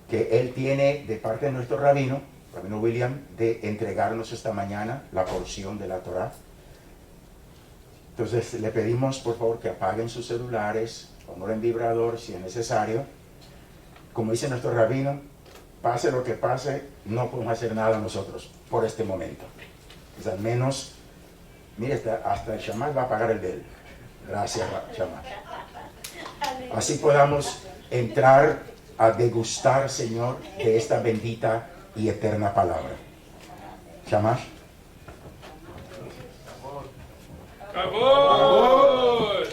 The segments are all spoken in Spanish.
que él tiene de parte de nuestro rabino William, de entregarnos esta mañana la porción de la Torá. Entonces le pedimos por favor que apaguen sus celulares, pongan en vibrador si es necesario. Como dice nuestro rabino, pase lo que pase, no podemos hacer nada nosotros por este momento. Pues al menos, mire, hasta el chamán va a pagar el de él. Gracias, chamán. Así podamos entrar a degustar, Señor, de esta bendita y eterna palabra. Chamán. ¡Favor!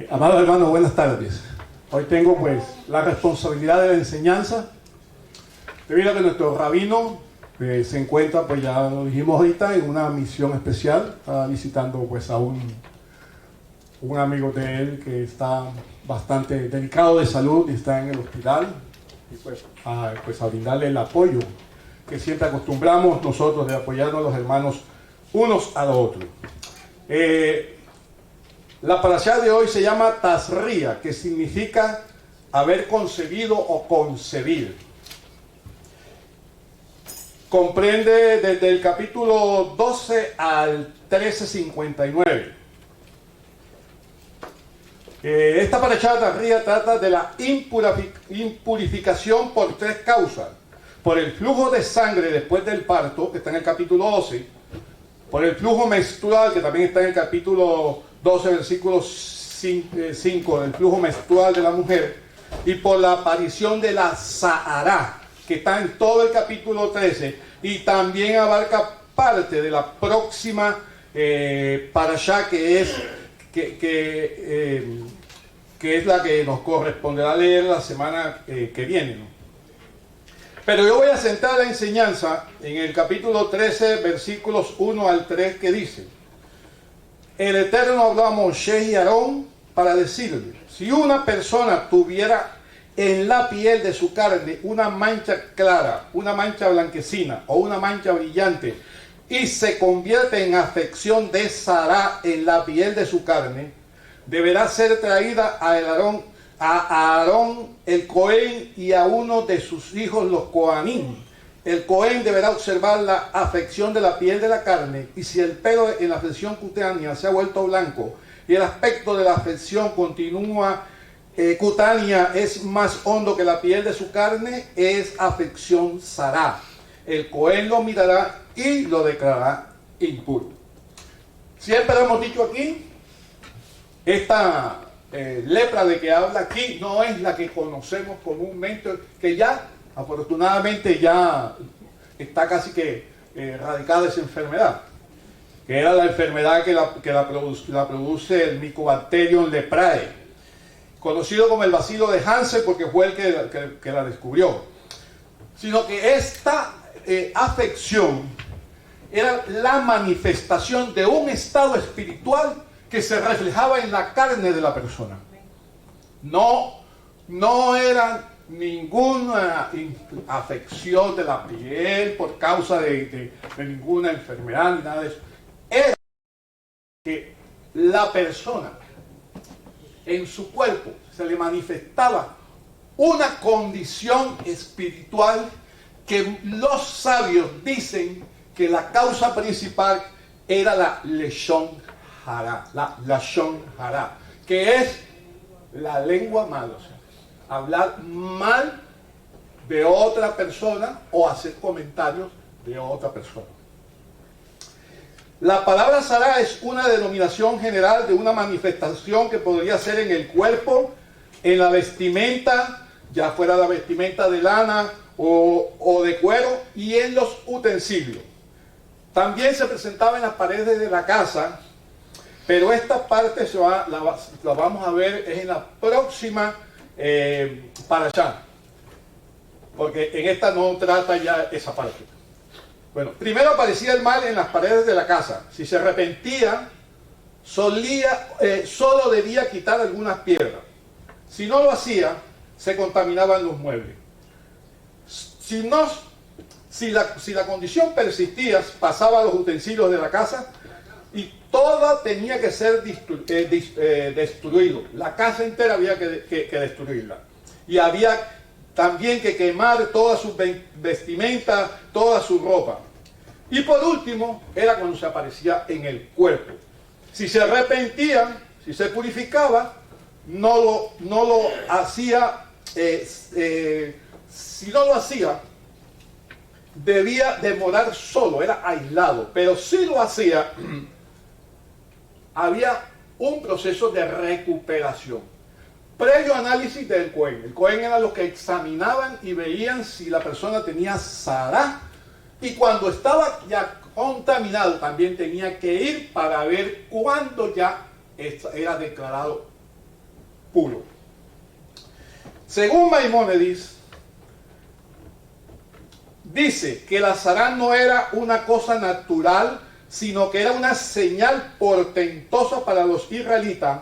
Amados hermanos, buenas tardes. Hoy tengo pues la responsabilidad de la enseñanza, debido a que nuestro rabino se encuentra, pues ya lo dijimos ahorita, en una misión especial. Está visitando pues a un amigo de él que está bastante delicado de salud y está en el hospital, y pues a brindarle el apoyo que siempre acostumbramos nosotros de apoyarnos a los hermanos unos a los otros. La parashá de hoy se llama Tazria, que significa haber concebido o concebir. Comprende desde el capítulo 12 al 13:59. Esta parashá Tazria trata de la impurificación por tres causas. Por el flujo de sangre después del parto, que está en el capítulo 12. Por el flujo menstrual, que también está en el capítulo 12, versículo 5, del flujo menstrual de la mujer, y por la aparición de la Sahara, que está en todo el capítulo 13, y también abarca parte de la próxima parashá, que es la que nos corresponderá leer la semana que viene, ¿no? Pero yo voy a centrar la enseñanza en el capítulo 13, versículos 1 al 3, que dice: el Eterno habló a Moshe y Aarón para decirle: si una persona tuviera en la piel de su carne una mancha clara, una mancha blanquecina o una mancha brillante, y se convierte en afección de Sará en la piel de su carne, deberá ser traída a Aarón el Cohen y a uno de sus hijos los Coanim. El Cohen deberá observar la afección de la piel de la carne, y si el pelo en la afección cutánea se ha vuelto blanco y el aspecto de la afección continúa cutánea es más hondo que la piel de su carne, es afección Sará. El Cohen lo mirará y lo declarará impuro. Siempre lo hemos dicho aquí, esta lepra de que habla aquí no es la que conocemos comúnmente, que ya afortunadamente ya está casi que erradicada esa enfermedad, que era la enfermedad que la produce el Mycobacterium leprae, conocido como el bacilo de Hansen, porque fue el que la descubrió. Sino que esta afección era la manifestación de un estado espiritual que se reflejaba en la carne de la persona. No era ninguna afección de la piel por causa de ninguna enfermedad ni nada de eso. Era que la persona en su cuerpo se le manifestaba una condición espiritual que los sabios dicen que la causa principal era la Leshon Hara, la Lashon Hara, que es la lengua mala, o sea, hablar mal de otra persona o hacer comentarios de otra persona. La palabra Sará es una denominación general de una manifestación que podría ser en el cuerpo, en la vestimenta, ya fuera la vestimenta de lana o de cuero y en los utensilios. También se presentaba en las paredes de la casa, pero esta parte la vamos a ver es en la próxima parashá, porque en esta no trata ya esa parte. Bueno, primero aparecía el mal en las paredes de la casa. Si se arrepentía, solo debía quitar algunas piedras. Si no lo hacía, se contaminaban los muebles. Si la condición persistía, pasaba a los utensilios de la casa y toda tenía que ser destruido. La casa entera había que destruirla. Y había también que quemar toda su vestimenta, toda su ropa. Y por último, era cuando se aparecía en el cuerpo. Si se arrepentía, si se purificaba, no lo hacía, si no lo hacía, debía de morar solo, era aislado. Pero si lo hacía, había un proceso de recuperación. Previo análisis del Cohen. El Cohen era los que examinaban y veían si la persona tenía Sará. Y cuando estaba ya contaminado, también tenía que ir para ver cuándo ya era declarado puro. Según Maimónides, dice que la Sará no era una cosa natural, sino que era una señal portentosa para los israelitas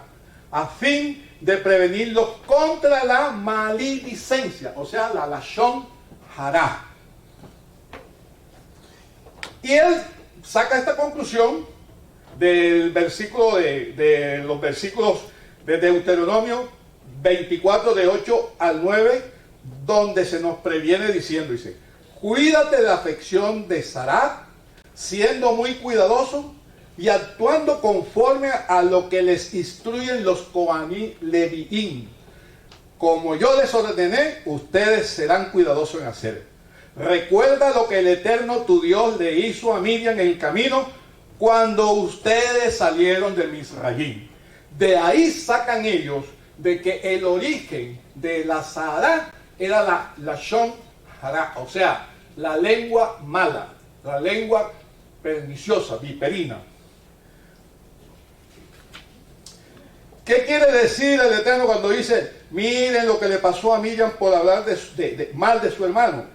a fin de prevenirlos contra la maledicencia, o sea, la Lashon Hará. Y él saca esta conclusión del versículo de los versículos de Deuteronomio 24, de 8 al 9, donde se nos previene diciendo, dice, cuídate de la afección de Sará, siendo muy cuidadoso y actuando conforme a lo que les instruyen los Cohaní Leviín. Como yo les ordené, ustedes serán cuidadosos en hacer. Recuerda lo que el Eterno tu Dios le hizo a Midian en el camino cuando ustedes salieron de Misraim. De ahí sacan ellos de que el origen de la Sará era la Lashon Hará, o sea, la lengua mala, la lengua perniciosa, viperina. ¿Qué quiere decir el Eterno cuando dice, miren lo que le pasó a Miriam por hablar mal de su hermano?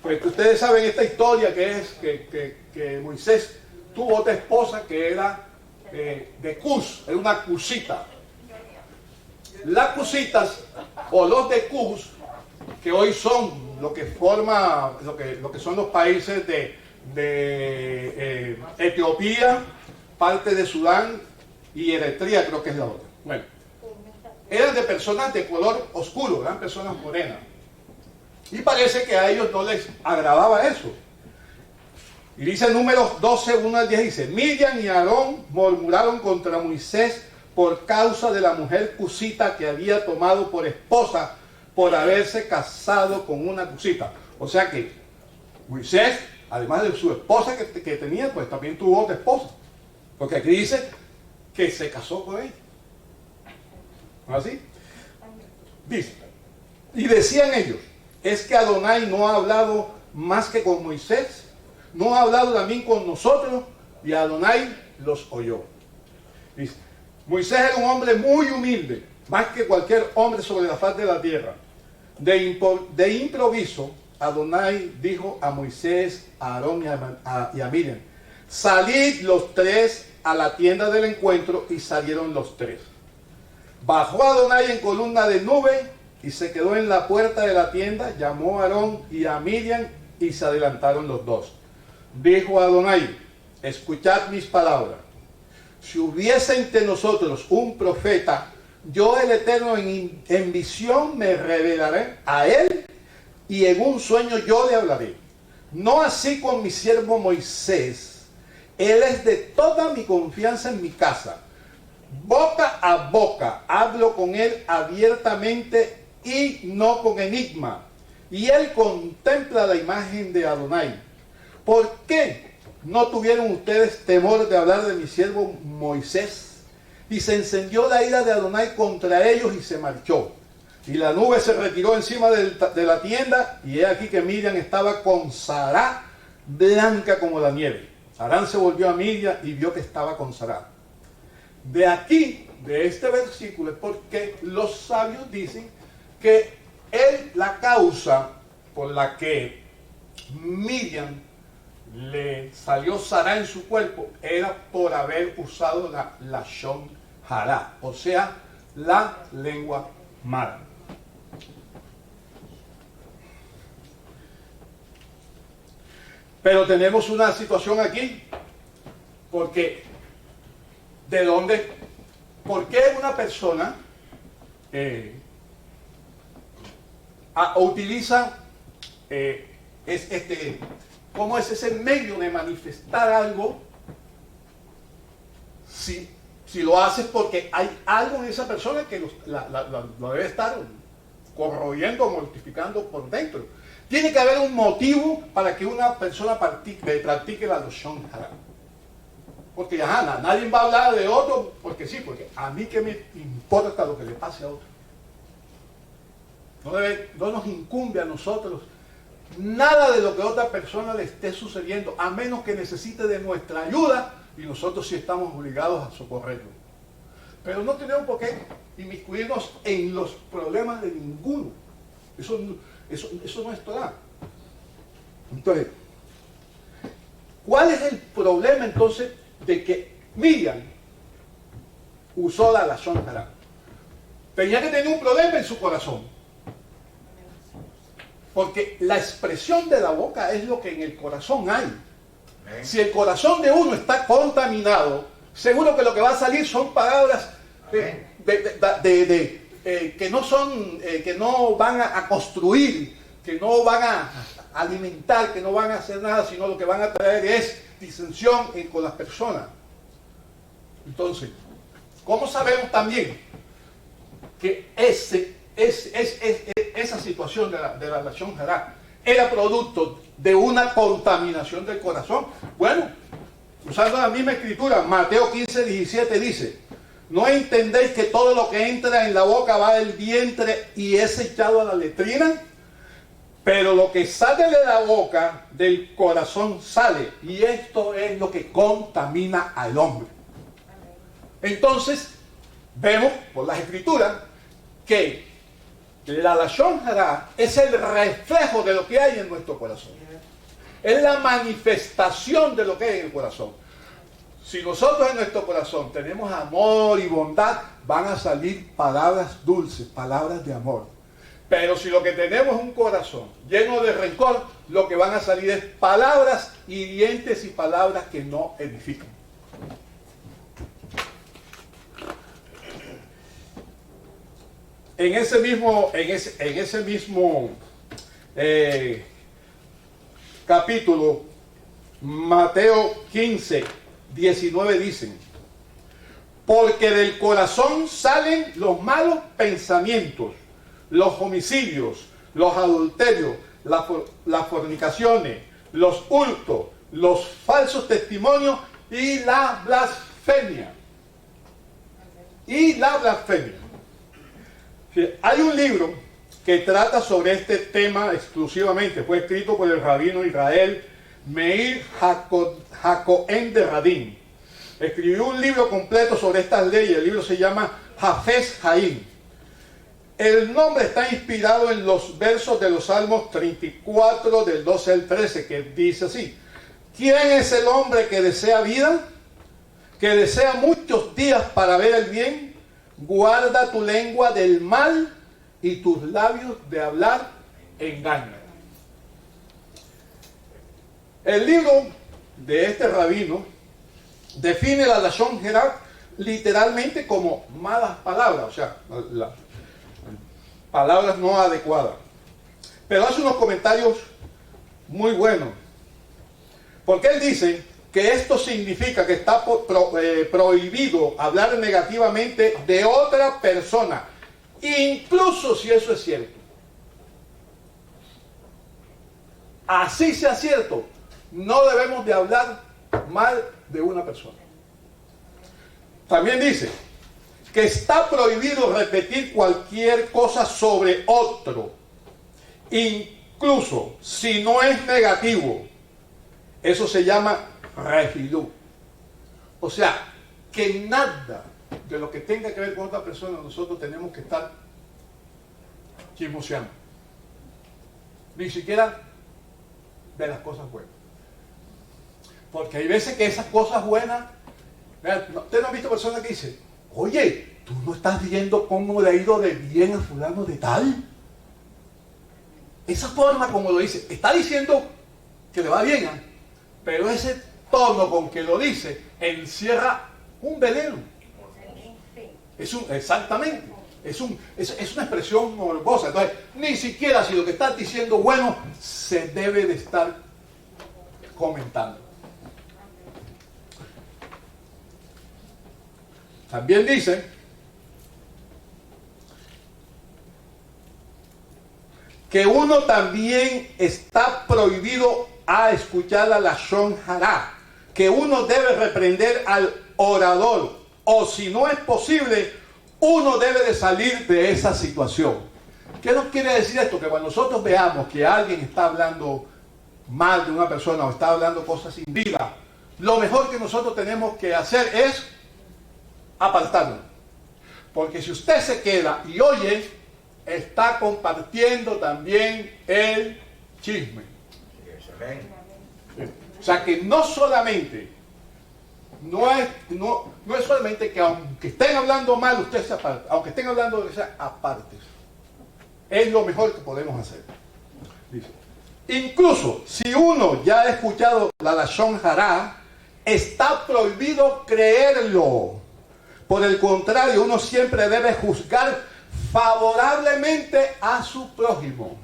Pues ustedes saben esta historia que es que Moisés tuvo otra esposa que era de Cus, era una cusita. Las cusitas o los de Cus, que hoy son lo que forma, lo que son los países de Etiopía, parte de Sudán y Eritrea, creo que es la otra. Bueno, eran de personas de color oscuro, eran personas morenas. Y parece que a ellos no les agradaba eso. Y dice Números 12, 1 al 10, dice, Miriam y Aarón murmuraron contra Moisés por causa de la mujer cusita que había tomado por esposa por haberse casado con una cusita. O sea que Moisés, además de su esposa que tenía, pues también tuvo otra esposa. Porque aquí dice que se casó con ella. ¿No es así? Dice, y decían ellos, es que Adonai no ha hablado más que con Moisés, no ha hablado también con nosotros, y Adonai los oyó. Dice, Moisés era un hombre muy humilde, más que cualquier hombre sobre la faz de la tierra. De improviso, Adonai dijo a Moisés, a Aarón y a Miriam, salid los tres a la tienda del encuentro, y salieron los tres. Bajó Adonai en columna de nube y se quedó en la puerta de la tienda, llamó a Aarón y a Miriam y se adelantaron los dos. Dijo Adonai, escuchad mis palabras. Si hubiese entre nosotros un profeta, yo el Eterno en visión me revelaré a él y en un sueño yo le hablaré. No así con mi siervo Moisés. Él es de toda mi confianza en mi casa. Boca a boca hablo con él abiertamente y no con enigma. Y él contempla la imagen de Adonai. ¿Por qué no tuvieron ustedes temor de hablar de mi siervo Moisés? Y se encendió la ira de Adonai contra ellos y se marchó. Y la nube se retiró encima de la tienda, y he aquí que Miriam estaba con Sara, blanca como la nieve. Harán se volvió a Miriam y vio que estaba con Sara. De aquí, de este versículo, es porque los sabios dicen que la causa por la que Miriam le salió Sara en su cuerpo era por haber usado la lashon hara, o sea, la lengua mala. Pero tenemos una situación aquí, porque ¿de dónde? ¿Por qué una persona utiliza cómo es ese medio de manifestar algo? Si lo haces porque hay algo en esa persona que lo debe estar corroyendo, mortificando por dentro. Tiene que haber un motivo para que una persona practique la lashon hara. Porque nadie va a hablar de otro porque sí, porque a mí que me importa lo que le pase a otro. No nos incumbe a nosotros nada de lo que a otra persona le esté sucediendo, a menos que necesite de nuestra ayuda, y nosotros sí estamos obligados a socorrerlo. Pero no tenemos por qué inmiscuirnos en los problemas de ninguno. Eso no es Torah. Entonces, ¿cuál es el problema entonces de que Miriam usó la lashon hara? Tenía que tener un problema en su corazón. Porque la expresión de la boca es lo que en el corazón hay. Si el corazón de uno está contaminado, seguro que lo que va a salir son palabras que no van a construir, que no van a alimentar, que no van a hacer nada, sino lo que van a traer es disensión con las personas. Entonces, ¿cómo sabemos también que esa situación de la lashon hara era producto de una contaminación del corazón? Bueno, usando la misma escritura, Mateo 15:17 dice: ¿no entendéis que todo lo que entra en la boca va del vientre y es echado a la letrina? Pero lo que sale de la boca, del corazón sale, y esto es lo que contamina al hombre. Entonces, vemos por las escrituras que la lashon hara es el reflejo de lo que hay en nuestro corazón. Es la manifestación de lo que hay en el corazón. Si nosotros en nuestro corazón tenemos amor y bondad, van a salir palabras dulces, palabras de amor. Pero si lo que tenemos es un corazón lleno de rencor, lo que van a salir es palabras hirientes y palabras que no edifican. En ese mismo capítulo, Mateo 15:19 dicen: porque del corazón salen los malos pensamientos, los homicidios, los adulterios, las fornicaciones, los hurtos, los falsos testimonios y la blasfemia. Hay un libro que trata sobre este tema exclusivamente. Fue escrito por el rabino Israel Meir Hakohen de Radin. Escribió un libro completo sobre estas leyes. El libro se llama Hafez Haim. El nombre está inspirado en los versos de los Salmos 34, del 12 al 13, que dice así: ¿quién es el hombre que desea vida? Que desea muchos días para ver el bien. Guarda tu lengua del mal y tus labios de hablar engaño. El libro de este rabino define la lashon hara literalmente como malas palabras, o sea, palabras no adecuadas. Pero hace unos comentarios muy buenos, porque él dice que esto significa que está prohibido hablar negativamente de otra persona, incluso si eso es cierto. Así sea cierto, no debemos de hablar mal de una persona. También dice que está prohibido repetir cualquier cosa sobre otro, incluso si no es negativo. Eso se llama refidú. O sea, que nada de lo que tenga que ver con otra persona nosotros tenemos que estar chismoseando. Ni siquiera de las cosas buenas. Porque hay veces que esas cosas buenas, vean, ustedes no han visto personas que dicen, oye, tú no estás viendo cómo le ha ido de bien a fulano de tal. Esa forma como lo dice, está diciendo que le va bien, ¿eh? Pero ese tono con que lo dice encierra un veneno. Exactamente. Es una expresión morbosa. Entonces, ni siquiera si lo que estás diciendo bueno, se debe de estar comentando. También dice que uno también está prohibido a escuchar la lashon hará, que uno debe reprender al orador, o si no es posible, uno debe de salir de esa situación. ¿Qué nos quiere decir esto? Que cuando nosotros veamos que alguien está hablando mal de una persona o está hablando cosas indebidas, lo mejor que nosotros tenemos que hacer es apartarlo. Porque si usted se queda y oye, está compartiendo también el chisme. O sea que no solamente, no es solamente que aunque estén hablando mal, usted se aparte. Aunque estén hablando de que sea, aparte. Es lo mejor que podemos hacer. Dice, incluso si uno ya ha escuchado la lashon hará, está prohibido creerlo. Por el contrario, uno siempre debe juzgar favorablemente a su prójimo.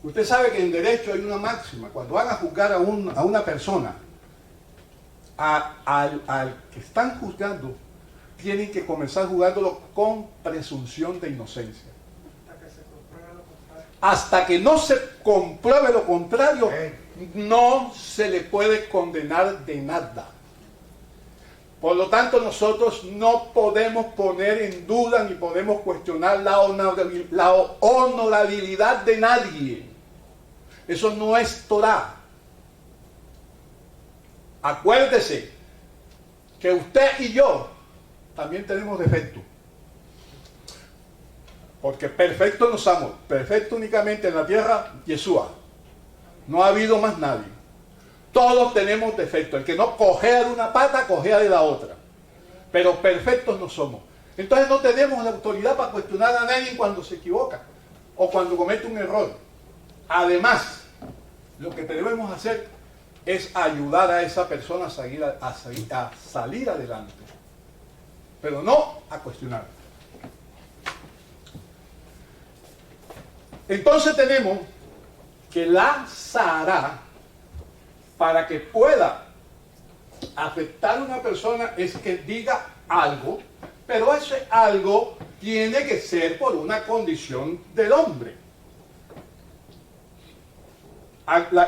Usted sabe que en derecho hay una máxima. Cuando van a juzgar a una persona, al que están juzgando, tienen que comenzar juzgándolo con presunción de inocencia. Hasta que no se compruebe lo contrario, no se le puede condenar de nada. Por lo tanto, nosotros no podemos poner en duda ni podemos cuestionar la honorabilidad de nadie. Eso no es Torah. Acuérdese que usted y yo también tenemos defectos. Porque perfecto no somos. Perfecto únicamente en la tierra, Yeshua. No ha habido más nadie. Todos tenemos defectos. El que no cojea de una pata, cojea de la otra. Pero perfectos no somos. Entonces no tenemos la autoridad para cuestionar a nadie cuando se equivoca o cuando comete un error. Además, lo que debemos hacer es ayudar a esa persona a salir adelante. Pero no a cuestionar. Entonces tenemos que la Sahara, para que pueda afectar a una persona, es que diga algo, pero ese algo tiene que ser por una condición del hombre.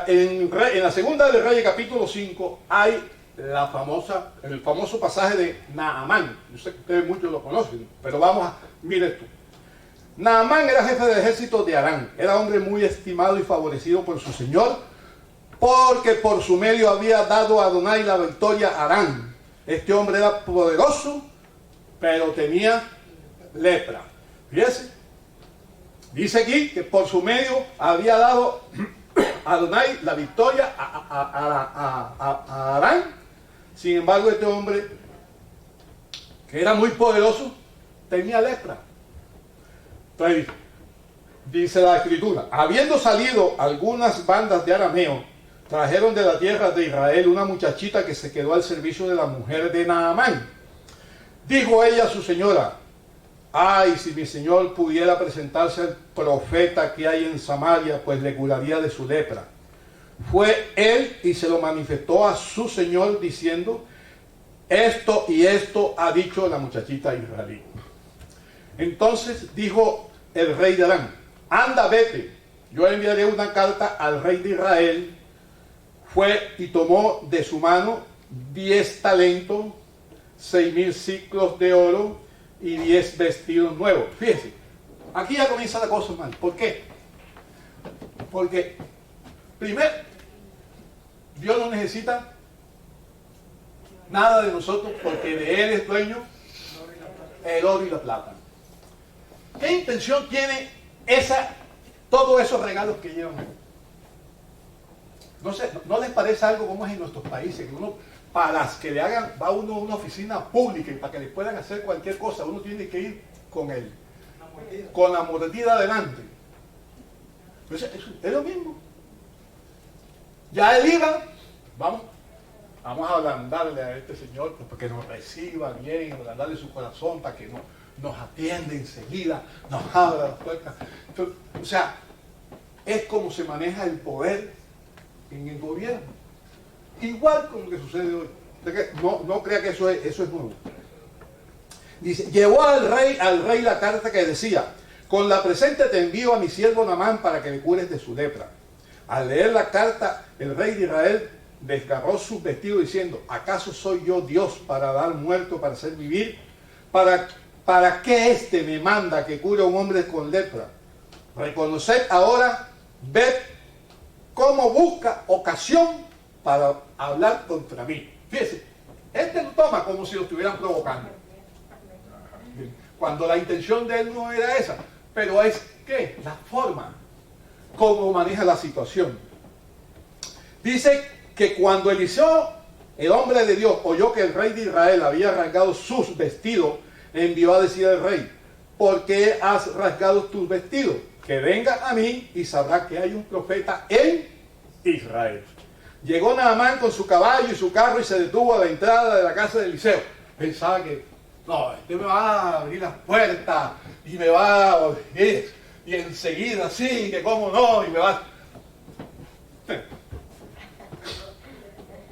En la segunda de Reyes, capítulo 5, hay el famoso pasaje de Naamán. Yo sé que ustedes muchos lo conocen, pero mire esto. Naamán era jefe del ejército de Aram. Era hombre muy estimado y favorecido por su señor, porque por su medio había dado a Adonai la victoria a Aram. Este hombre era poderoso, pero tenía lepra. Fíjense. Dice aquí que por su medio había dado a Adonai la victoria a Aram. Sin embargo, este hombre, que era muy poderoso, tenía lepra. Entonces, dice la escritura, habiendo salido algunas bandas de arameos, trajeron de la tierra de Israel una muchachita que se quedó al servicio de la mujer de Naamán. Dijo ella a su señora, ay, si mi señor pudiera presentarse al profeta que hay en Samaria, pues le curaría de su lepra. Fue él y se lo manifestó a su señor diciendo, esto y esto ha dicho la muchachita israelí. Entonces dijo el rey de Aram, anda, vete, yo enviaré una carta al rey de Israel. Fue y tomó de su mano 10 talentos, 6,000 siclos de oro y 10 vestidos nuevos. Fíjense, aquí ya comienza la cosa mal. ¿Por qué? Porque, primero, Dios no necesita nada de nosotros porque de Él es dueño el oro y la plata. ¿Qué intención tiene todos esos regalos que llevan? No sé, ¿no les parece algo como es en nuestros países? Que uno, para que le hagan, va uno a una oficina pública y para que le puedan hacer cualquier cosa, uno tiene que ir con la mordida adelante. Entonces, es lo mismo. Ya él iba, vamos a ablandarle a este Señor para que nos reciba bien, ablandarle su corazón para que nos atienda enseguida, nos abra las puertas. Entonces, o sea, es como se maneja el poder en el gobierno. Igual con lo que sucede hoy. No crea que eso es nuevo. Dice, llevó al rey la carta que decía, con la presente te envío a mi siervo Naamán para que me cures de su lepra. Al leer la carta, el rey de Israel desgarró sus vestidos diciendo, ¿acaso soy yo Dios para dar muerto, para hacer vivir? ¿Para qué éste me manda que cure a un hombre con lepra? Reconoced ahora, ved cómo busca ocasión para hablar contra mí. Fíjense, este lo toma como si lo estuvieran provocando. Cuando la intención de él no era esa, pero es ¿qué? La forma, cómo maneja la situación. Dice que cuando Eliseo, el hombre de Dios, oyó que el rey de Israel había rasgado sus vestidos, envió a decir al rey, ¿por qué has rasgado tus vestidos? Que venga a mí y sabrá que hay un profeta en Israel. Llegó Naamán con su caballo y su carro y se detuvo a la entrada de la casa de Eliseo. Pensaba que, no, este me va a abrir las puertas y me va a abrir, y enseguida sí, que cómo no, y me va.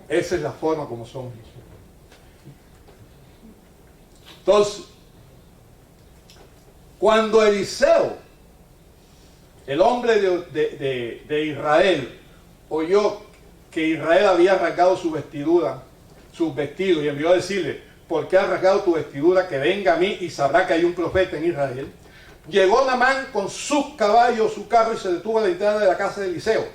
Esa es la forma como somos. Entonces, cuando Eliseo, el hombre de Israel, oyó que Israel había rasgado sus vestidos y envió a decirle, ¿por qué has rasgado tu vestidura? Que venga a mí y sabrá que hay un profeta en Israel. Llegó Naamán con sus caballos, su carro y se detuvo a la entrada de la casa de Eliseo.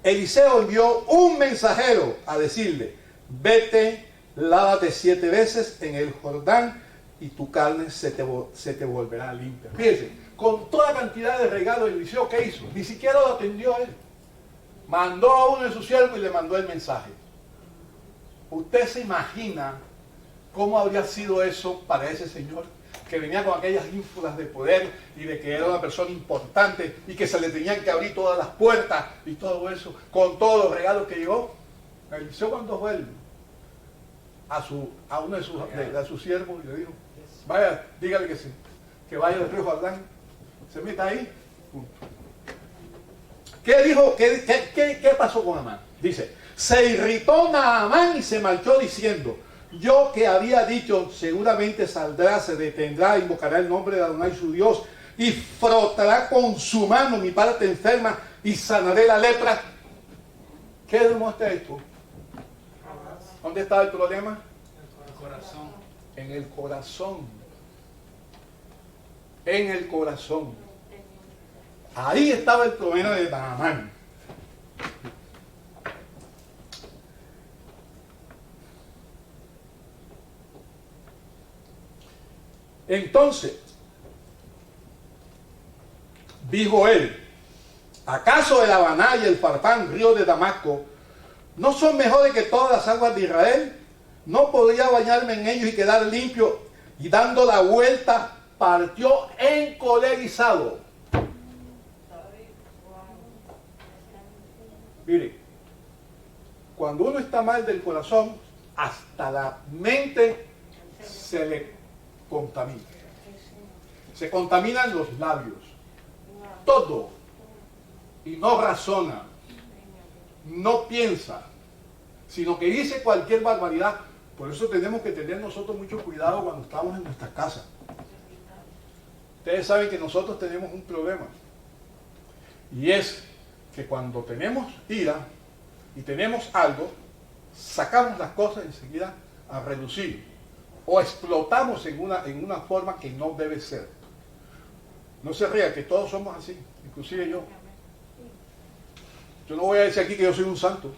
Eliseo envió un mensajero a decirle, vete, lávate 7 veces en el Jordán y tu carne se te volverá limpia. Fíjense, con toda cantidad de regalos Eliseo, ¿qué hizo? Ni siquiera lo atendió a él. Mandó a uno de sus siervos y le mandó el mensaje. ¿Usted se imagina cómo habría sido eso para ese señor? Que venía con aquellas ínfulas de poder y de que era una persona importante y que se le tenían que abrir todas las puertas y todo eso, con todos los regalos que llevó. Eliseo cuando fue a uno de sus siervos y le dijo, vaya, dígale que sí, que vaya del río Jordán, se meta ahí, punto. ¿Qué dijo? ¿Qué pasó con Naamán? Dice, se irritó Naamán y se marchó diciendo, yo que había dicho, seguramente saldrá, se detendrá, invocará el nombre de Adonai su Dios y frotará con su mano mi parte enferma y sanaré la lepra. ¿Qué demuestra esto? ¿Dónde está el problema? El corazón. En el corazón. En el corazón. Ahí estaba el problema de Naamán. Entonces, dijo él, ¿acaso el Habaná y el Farfán, río de Damasco, no son mejores que todas las aguas de Israel? ¿No podría bañarme en ellos y quedar limpio? Y dando la vuelta, partió encolerizado. Mire, cuando uno está mal del corazón, hasta la mente se le contamina. Se contaminan los labios. Todo. Y no razona. No piensa. Sino que dice cualquier barbaridad. Por eso tenemos que tener nosotros mucho cuidado cuando estamos en nuestra casa. Ustedes saben que nosotros tenemos un problema. Y es que cuando tenemos ira y tenemos algo, sacamos las cosas enseguida a reducir. o explotamos en una forma que no debe ser. No se ría, que todos somos así, inclusive yo. Yo no voy a decir aquí que yo soy un santo,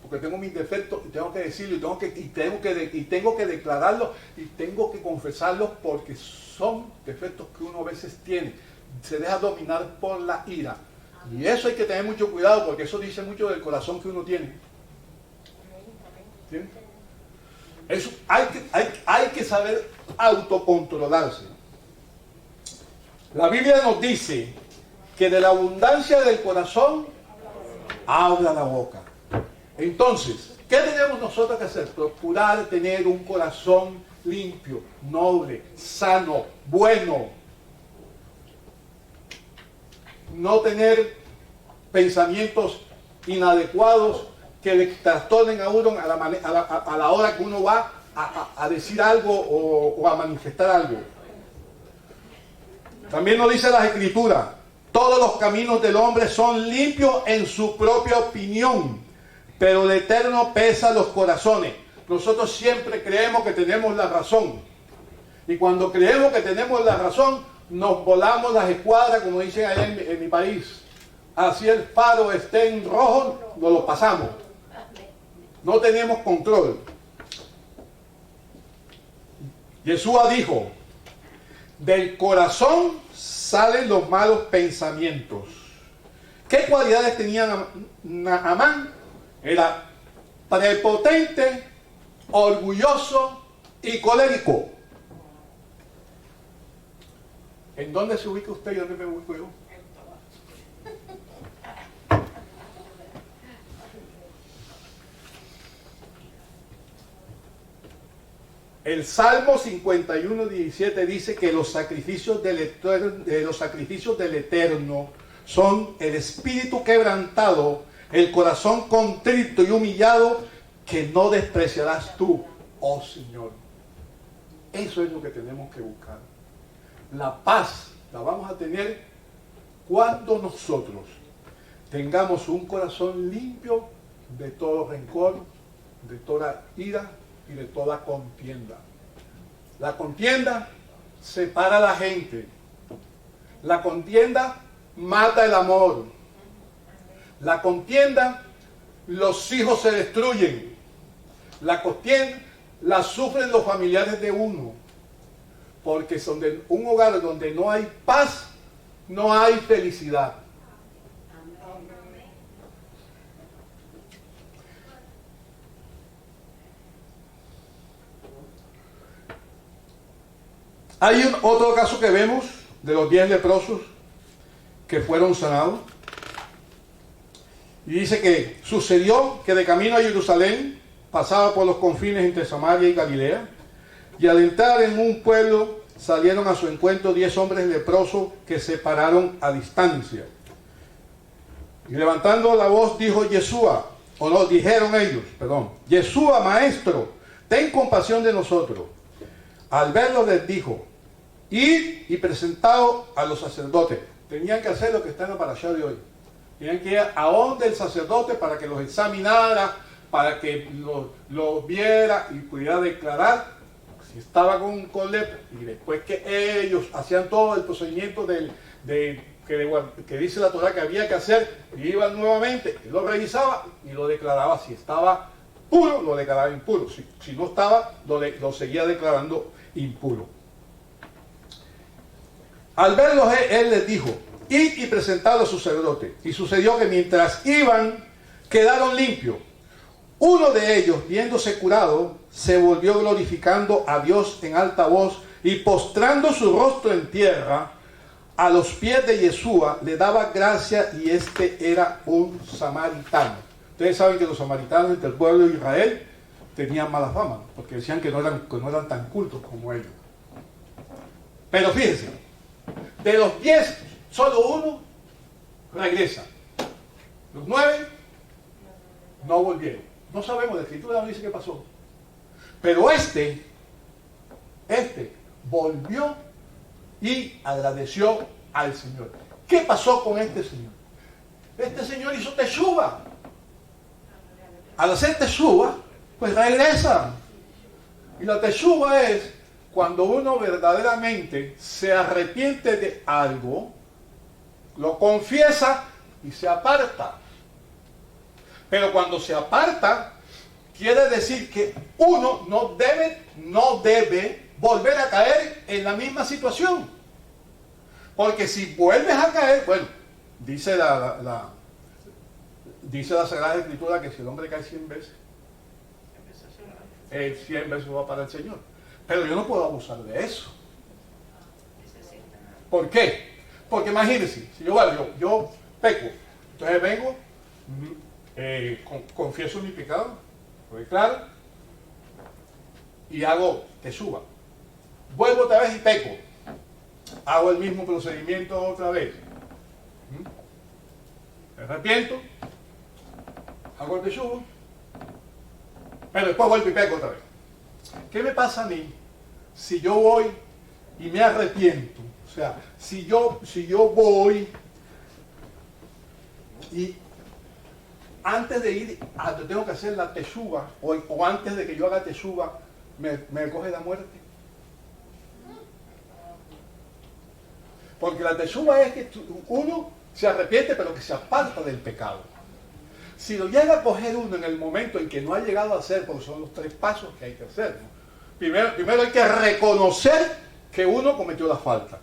porque tengo mis defectos y tengo que decirlo, y tengo que declararlo, y tengo que confesarlos, porque son defectos que uno a veces tiene. Se deja dominar por la ira. Y eso hay que tener mucho cuidado, porque eso dice mucho del corazón que uno tiene. ¿Sí? Eso hay que saber autocontrolarse. La Biblia nos dice que de la abundancia del corazón habla la boca. Entonces, ¿qué tenemos nosotros que hacer? Procurar tener un corazón limpio, noble, sano, bueno. No tener pensamientos inadecuados que le trastornen a uno a la hora que uno va a decir algo o a manifestar algo. También nos dice las Escrituras: todos los caminos del hombre son limpios en su propia opinión, pero el Eterno pesa los corazones. Nosotros siempre creemos que tenemos la razón, y cuando creemos que tenemos la razón, nos volamos las escuadras, como dicen allá en mi país. Así el faro esté en rojo, nos lo pasamos. No tenemos control. Yeshua dijo: del corazón salen los malos pensamientos. ¿Qué cualidades tenía Naamán? Era prepotente, orgulloso y colérico. ¿En dónde se ubica usted y dónde me ubico yo? El Salmo 51:17 dice que los sacrificios del Eterno son el espíritu quebrantado, el corazón contrito y humillado, que no despreciarás tú, oh Señor. Eso es lo que tenemos que buscar. La paz la vamos a tener cuando nosotros tengamos un corazón limpio de todo rencor, de toda ira y de toda contienda. La contienda separa a la gente. La contienda mata el amor. La contienda, los hijos se destruyen. La contienda la sufren los familiares de uno. Porque son de un hogar donde no hay paz, no hay felicidad. Hay otro caso que vemos de los 10 leprosos que fueron sanados. Y dice que sucedió que de camino a Jerusalén pasaba por los confines entre Samaria y Galilea. Y al entrar en un pueblo salieron a su encuentro 10 hombres leprosos que se pararon a distancia. Y levantando la voz dijeron ellos, Yeshua, maestro, ten compasión de nosotros. Al verlo les dijo: id y presentaos a los sacerdotes. Tenían que hacer lo que está en la parashá de hoy. Tenían que ir a donde el sacerdote para que los examinara, para que los viera y pudiera declarar si estaba con lepra. Y después que ellos hacían todo el procedimiento que dice la Torá que había que hacer, iban nuevamente, y lo revisaba y lo declaraba. Si estaba puro, lo declaraba impuro. Si no estaba, lo seguía declarando impuro. Al verlos, él les dijo: id y presentad a su sacerdote. Y sucedió que mientras iban, quedaron limpios. Uno de ellos, viéndose curado, se volvió glorificando a Dios en alta voz, y postrando su rostro en tierra, a los pies de Yeshua, le daba gracia, y este era un samaritano. Ustedes saben que los samaritanos entre el pueblo de Israel tenían mala fama, porque decían que no eran tan cultos como ellos. Pero fíjense, de los 10, solo uno regresa. Los 9 no volvieron. No sabemos, la Escritura no dice qué pasó. Pero este volvió y agradeció al Señor. ¿Qué pasó con este señor? Este señor hizo teshuva. Al hacer teshuva, pues regresa. Y la teshuva es cuando uno verdaderamente se arrepiente de algo, lo confiesa y se aparta. Pero cuando se aparta, quiere decir que uno no debe volver a caer en la misma situación. Porque si vuelves a caer, bueno, dice la Sagrada Escritura que si el hombre cae 100 veces, él 100 veces va para el Señor. Pero yo no puedo abusar de eso. ¿Por qué? Porque imagínense, si yo peco, entonces vengo, confieso mi pecado, voy claro, y hago teshuva. Vuelvo otra vez y peco. Hago el mismo procedimiento otra vez. Me arrepiento, hago el teshuva, pero después vuelvo y peco otra vez. ¿Qué me pasa a mí si yo voy y me arrepiento? O sea, si yo voy y antes de ir a donde tengo que hacer la teshuva, o antes de que yo haga teshuva, me coge la muerte. Porque la teshuva es que uno se arrepiente, pero que se aparta del pecado. Si lo llega a coger uno en el momento en que no ha llegado a hacer, porque son los 3 pasos que hay que hacer, ¿no? Primero hay que reconocer que uno cometió la falta.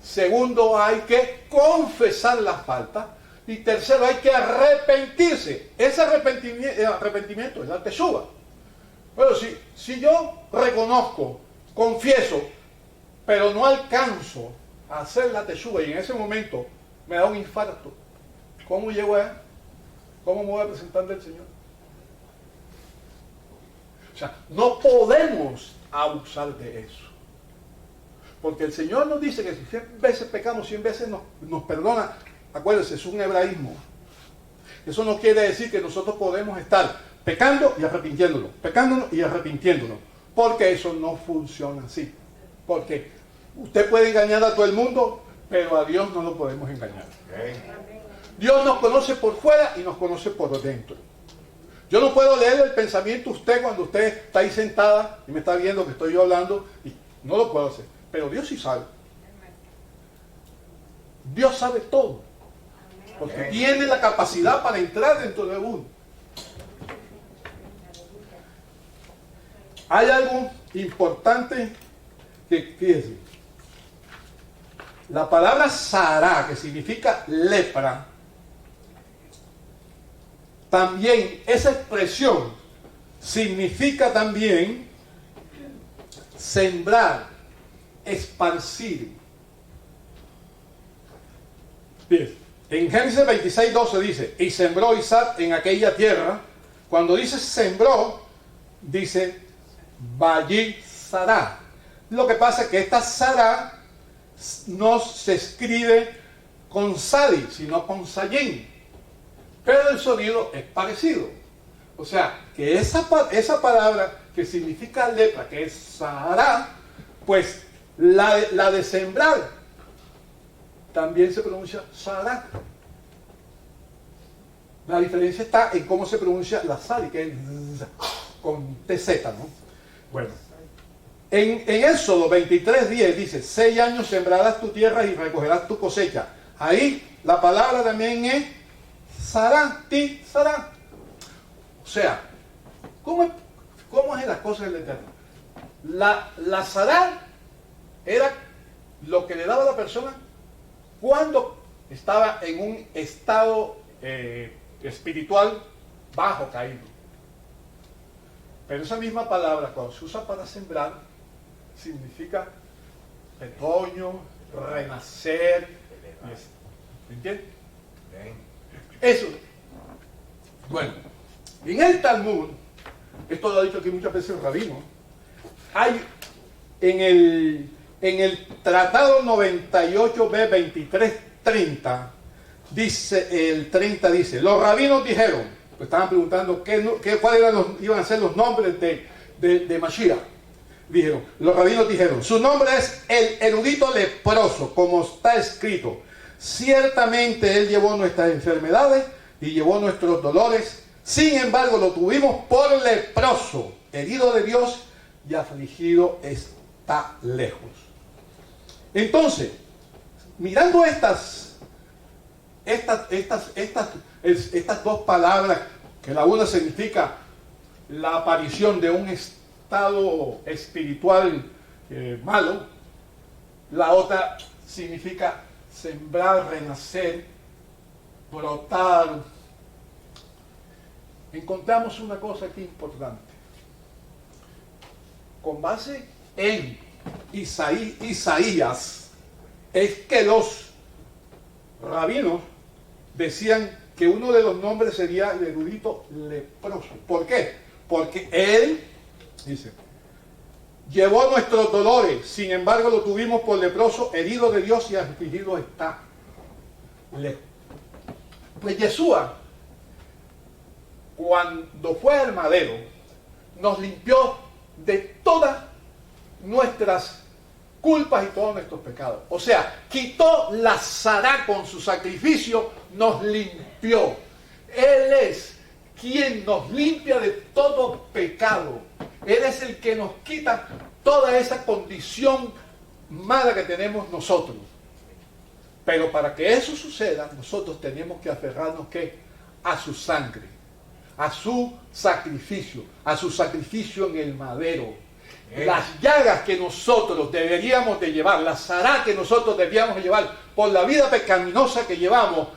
Segundo, hay que confesar la falta. Y tercero, hay que arrepentirse. Ese arrepentimiento es la teshuva. Pero si yo reconozco, confieso, pero no alcanzo a hacer la teshuva y en ese momento me da un infarto, ¿cómo llego a él? ¿Cómo me voy a presentar del Señor? O sea, no podemos abusar de eso. Porque el Señor nos dice que si 100 veces pecamos, 100 veces nos perdona. Acuérdense, es un hebraísmo. Eso no quiere decir que nosotros podemos estar pecando y arrepintiéndonos, pecándonos y arrepintiéndonos. Porque eso no funciona así. Porque usted puede engañar a todo el mundo, pero a Dios no lo podemos engañar. Dios nos conoce por fuera y nos conoce por dentro. Yo no puedo leer el pensamiento a usted cuando usted está ahí sentada y me está viendo que estoy yo hablando, y no lo puedo hacer. Pero Dios sí sabe. Dios sabe todo. Porque tiene la capacidad para entrar dentro de uno. Hay algo importante que fíjense. La palabra Sará, que significa lepra, también esa expresión significa también sembrar, esparcir. Bien, en Génesis 26:12 dice, y sembró Isaac en aquella tierra. Cuando dice sembró, dice Vallí Sará. Lo que pasa es que esta Sará no se escribe con Sadi, sino con Sayin. Pero el sonido es parecido. O sea, que esa palabra que significa lepra, que es Sará, pues la de sembrar también se pronuncia Sará. La diferencia está en cómo se pronuncia la Sadi, que es con TZ, ¿no? Bueno. En Éxodo 23:10 dice, 6 años sembrarás tu tierra y recogerás tu cosecha. Ahí la palabra también es Sará, Sará. O sea, ¿cómo es la cosa del Eterno? La Sará era lo que le daba a la persona cuando estaba en un estado espiritual bajo, caído. Pero esa misma palabra, cuando se usa para sembrar, significa retoño, renacer. ¿Me entiendes? Eso. Bueno, en el Talmud, esto lo ha dicho aquí muchas veces el rabino, hay en el Tratado 98b 2330, dice, el 30 dice, los rabinos dijeron, pues estaban preguntando cuáles iban a ser los nombres de Mashiach. Dijeron, los rabinos dijeron, su nombre es el erudito leproso, como está escrito. Ciertamente él llevó nuestras enfermedades y llevó nuestros dolores. Sin embargo, lo tuvimos por leproso, herido de Dios, y afligido está lejos. Entonces, mirando estas dos palabras, que la una significa la aparición de un estado espiritual malo, la otra significa sembrar, renacer, brotar. Encontramos una cosa aquí importante. Con base en Isaías, es que los rabinos decían que uno de los nombres sería el erudito leproso. ¿Por qué? Porque él, dice, llevó nuestros dolores, sin embargo lo tuvimos por leproso, herido de Dios y afligido está. Pues Yeshua, cuando fue al madero, nos limpió de todas nuestras culpas y todos nuestros pecados. O sea, quitó la zará con su sacrificio, nos limpió. Él es quien nos limpia de todo pecado. Él es el que nos quita toda esa condición mala que tenemos nosotros. Pero para que eso suceda, nosotros tenemos que aferrarnos ¿qué? A su sangre, a su sacrificio en el madero. Las llagas que nosotros deberíamos de llevar, la zará que nosotros debíamos de llevar por la vida pecaminosa que llevamos,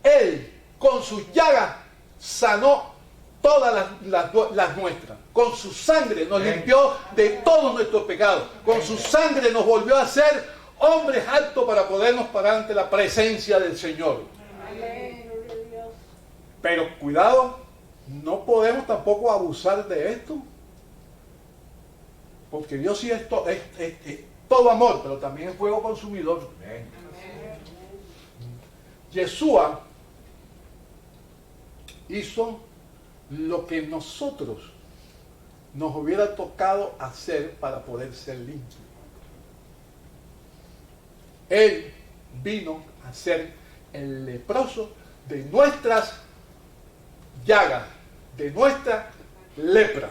Él con sus llagas sanó todas las nuestras. Con su sangre nos limpió de todos nuestros pecados. Con su sangre nos volvió a ser hombres aptos para podernos parar ante la presencia del Señor. Pero cuidado, no podemos tampoco abusar de esto. Porque Dios sí es todo amor, pero también es fuego consumidor. Yeshua hizo lo que nosotros nos hubiera tocado hacer para poder ser limpios. Él vino a ser el leproso de nuestras llagas, de nuestra lepra.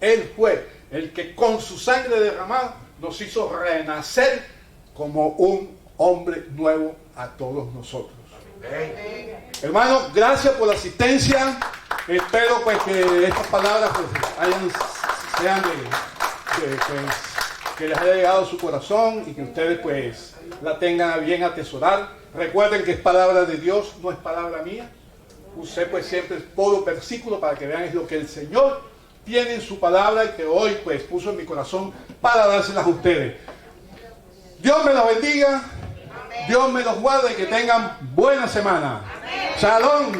Él fue el que con su sangre derramada nos hizo renacer como un hombre nuevo a todos nosotros. Hermanos, gracias por la asistencia. Espero pues que estas palabras pues, sean que les haya llegado a su corazón y que ustedes pues la tengan a bien atesorar. Recuerden que es palabra de Dios, no es palabra mía. Usted pues siempre todo versículo para que vean es lo que el Señor tiene en su palabra y que hoy pues puso en mi corazón para dárselas a ustedes. Dios me los bendiga, Dios me los guarde y que tengan buena semana. Shalom.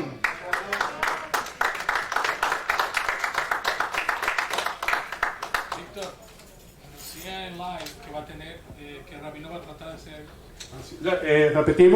Víctor, decía en live que va a tener, que el rabino va a tratar de hacer. Repetimos.